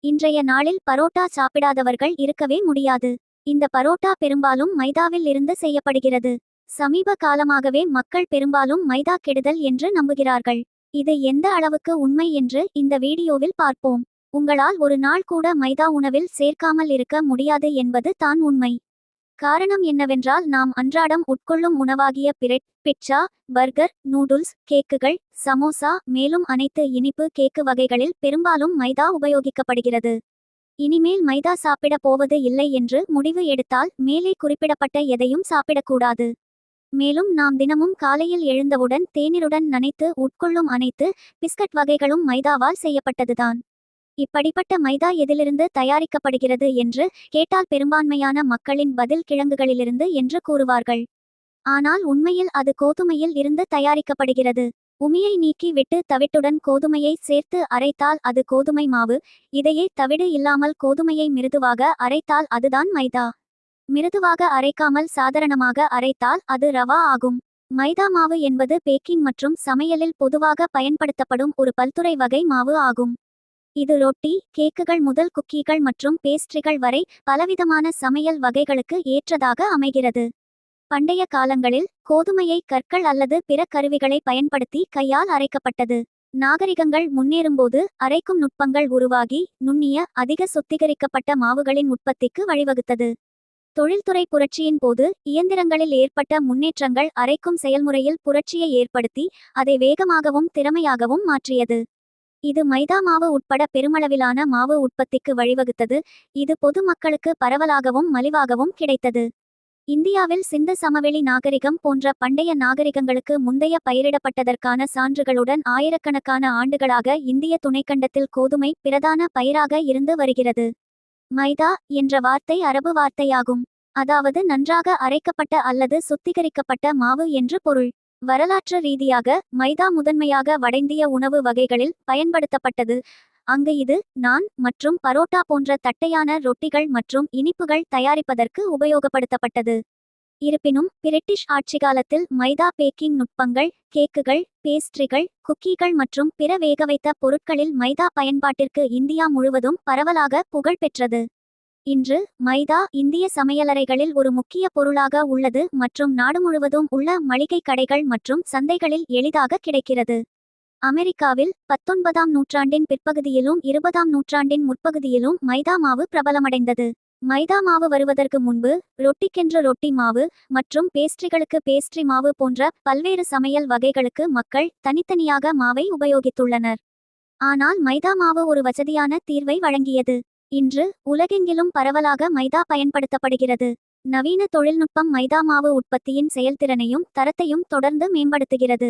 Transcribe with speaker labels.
Speaker 1: இன்றைய நாளில் பரோட்டா சாப்பிடாதவர்கள் இருக்கவே முடியாது. இந்த பரோட்டா பெரும்பாலும் மைதாவில் இருந்து செய்யப்படுகிறது. சமீப காலமாகவே மக்கள் பெரும்பாலும் மைதா கெடுதல் என்று நம்புகிறார்கள். இது எந்த அளவுக்கு உண்மை என்று இந்த வீடியோவில் பார்ப்போம். உங்களால் ஒரு நாள் கூட மைதா உணவில் சேர்க்காமல் இருக்க முடியாது என்பது தான் உண்மை. காரணம் என்னவென்றால் நாம் அன்றாடம் உட்கொள்ளும் உணவாகிய பிரெட், பிட்சா, பர்கர், நூடுல்ஸ், கேக்குகள், சமோசா, மேலும் அனைத்து இனிப்பு கேக்கு வகைகளில் பெரும்பாலும் மைதா உபயோகிக்கப்படுகிறது. இனிமேல் மைதா சாப்பிட போவது இல்லை என்று முடிவு எடுத்தால் மேலே குறிப்பிடப்பட்ட எதையும் சாப்பிடக்கூடாது. மேலும் நாம் தினமும் காலையில் எழுந்தவுடன் தேநீருடன் நனைத்து உட்கொள்ளும் அனைத்து பிஸ்கட் வகைகளும் மைதாவால் செய்யப்பட்டதுதான். இப்படிப்பட்ட மைதா எதிலிருந்து தயாரிக்கப்படுகிறது என்று கேட்டால் பெரும்பான்மையான மக்களின் பதில் கிழங்குகளிலிருந்து என்று கூறுவார்கள். ஆனால் உண்மையில் அது கோதுமையில் இருந்து தயாரிக்கப்படுகிறது. உமியை நீக்கி விட்டு தவிட்டுடன் கோதுமையை சேர்த்து அரைத்தால் அது கோதுமை மாவு. இதையே தவிடு இல்லாமல் கோதுமையை மிருதுவாக அரைத்தால் அதுதான் மைதா. மிருதுவாக அரைக்காமல் சாதாரணமாக அரைத்தால் அது ரவா ஆகும். மைதா மாவு என்பது பேக்கிங் மற்றும் சமையலில் பொதுவாக பயன்படுத்தப்படும் ஒரு பல்துறை வகை மாவு ஆகும். இது ரொட்டி, கேக்குகள் முதல் குக்கீகள் மற்றும் பேஸ்ட்ரிகள் வரை பலவிதமான சமையல் வகைகளுக்கு ஏற்றதாக அமைகிறது. பண்டைய காலங்களில் கோதுமையை கற்கள் அல்லது பிற கருவிகளை பயன்படுத்தி கையால் அரைக்கப்பட்டது. நாகரிகங்கள் முன்னேறும்போது அரைக்கும் நுட்பங்கள் உருவாகி நுண்ணிய, அதிக சுத்திகரிக்கப்பட்ட மாவுகளின் உற்பத்திக்கு வழிவகுத்தது. தொழில்துறை புரட்சியின் போது இயந்திரங்களில் ஏற்பட்ட முன்னேற்றங்கள் அரைக்கும் செயல்முறையில் புரட்சியை ஏற்படுத்தி அதை வேகமாகவும் திறமையாகவும் மாற்றியது. இது மைதா மாவு உட்பட பெருமளவிலான மாவு உற்பத்திக்கு வழிவகுத்தது. இது பொது மக்களுக்கு பரவலாகவும் மலிவாகவும் கிடைத்தது. இந்தியாவில் சிந்து சமவெளி நாகரிகம் போன்ற பண்டைய நாகரிகங்களுக்கு முந்தைய பயிரிடப்பட்டதற்கான சான்றுகளுடன் ஆயிரக்கணக்கான ஆண்டுகளாக இந்திய துணைக்கண்டத்தில் கோதுமை பிரதான பயிராக இருந்து வருகிறது. மைதா என்ற வார்த்தை அரபு வார்த்தையாகும். அதாவது நன்றாக அரைக்கப்பட்ட அல்லது சுத்திகரிக்கப்பட்ட மாவு என்று பொருள். வரலாற்று ரீதியாக மைதா முதன்மையாக வடஇந்திய உணவு வகைகளில் பயன்படுத்தப்பட்டது. அங்கு இது நான் மற்றும் பரோட்டா போன்ற தட்டையான ரொட்டிகள் மற்றும் இனிப்புகள் தயாரிப்பதற்கு உபயோகப்படுத்தப்பட்டது. இருப்பினும் பிரிட்டிஷ் ஆட்சிகாலத்தில் மைதா பேக்கிங் நுட்பங்கள், கேக்குகள், பேஸ்ட்ரிகள், குக்கீகள் மற்றும் பிற வேகவைத்த பொருட்களில் மைதா பயன்பாட்டிற்கு இந்தியா முழுவதும் பரவலாக புகழ் பெற்றது. இன்று மைதா இந்திய சமையலறைகளில் ஒரு முக்கிய பொருளாக உள்ளது மற்றும் நாடு முழுவதும் உள்ள மளிகை கடைகள் மற்றும் சந்தைகளில் எளிதாக கிடைக்கிறது. அமெரிக்காவில் 19ஆம் நூற்றாண்டின் பிற்பகுதியிலும் 20ஆம் நூற்றாண்டின் முற்பகுதியிலும் மைதா மாவு பிரபலமடைந்தது. மைதா மாவு வருவதற்கு முன்பு ரொட்டிக்கென்று ரொட்டி மாவு மற்றும் பேஸ்ட்ரிகளுக்கு பேஸ்ட்ரி மாவு போன்ற பல்வேறு சமையல் வகைகளுக்கு மக்கள் தனித்தனியாக மாவை உபயோகித்துள்ளனர். ஆனால் மைதா மாவு ஒரு வசதியான தீர்வை வழங்கியது. இன்று உலகெங்கிலும் பரவலாக மைதா பயன்படுத்தப்படுகிறது. நவீன தொழில்நுட்பம் மைதா மாவு உற்பத்தியின் செயல்திறனையும் தரத்தையும் தொடர்ந்து மேம்படுத்துகிறது.